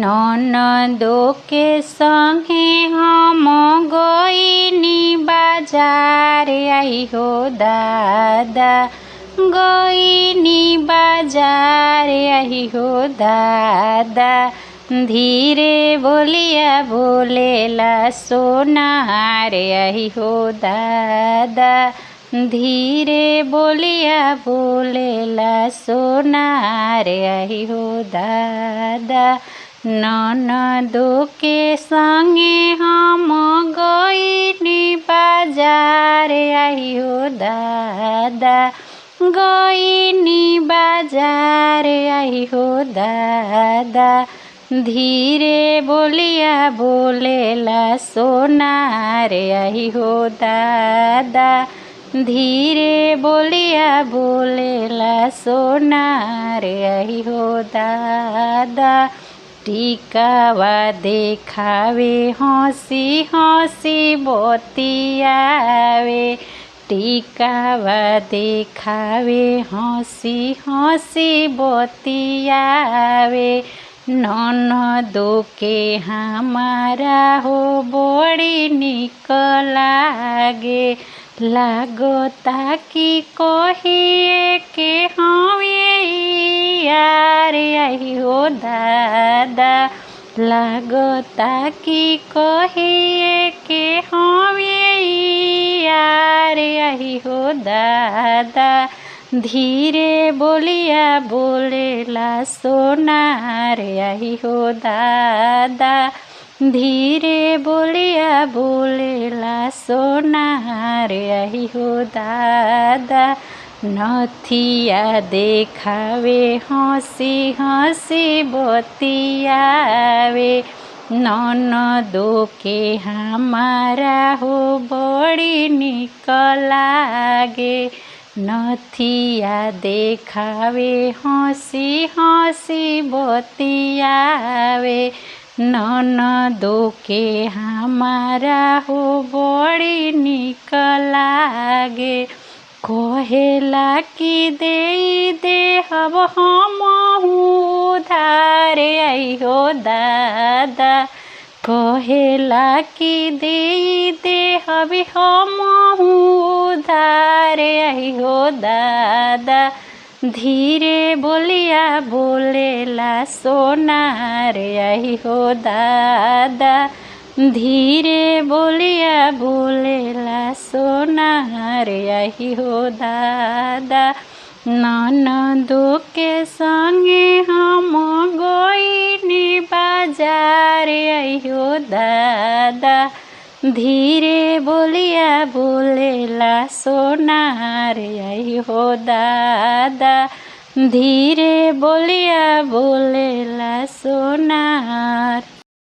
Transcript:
ननदो के संगे हम गईनी बाजार आई हो दादा, गईनी बाजार आई हो दादा। धीरे बोलिया बोलेला सोनार आई हो दादा, धीरे बोलिया बोलेला सोनार आई हो दादा। ननदो के संगे हम गईनी बाजार आई हो दादा, गईनी बाजार आई हो दादा। धीरे बोलिया बोलेला सोनार आई हो दादा, धीरे बोलिया बोलेला सोनार आई हो दादा। टिकावा देखावे हंसी हंसी बतियावे, टिकावा देखावे हंसी हंसी बतियावे। ननदो के हमारा हो बड़ी निक लागे, लागता कि कहिए के हमें यार आई हो दादा, लागता कि कहिए के हमें यार आई हो दादा। धीरे बोलिया बोलेला सोनार आई हो दादा, धीरे बोलिया बोलेला सोनार आई हो दादा। नथिया देखावे हंसी हंसी बतियावे, ननदो के हमारा हो बड़ी निक लागे। नथिया देखावे हंसी हंसी बतियावे, ननदो के हमारा हो बड़ी निक लागे। कहेला कि दे हब हम उधार आई हो दादा, कहेला कि दे हबी हम उधार आई हो दादा। धीरे बोलिया बोलेला सोनार आई हो दादा, धीरे बोलिया बोलेला सोनार आई हो दादा। ननदो के संगे हम गईनी बाजार आई हो दादा, धीरे बोलिया बोलेला सोनार आई हो दादा, धीरे बोलिया बोलेला सोनार।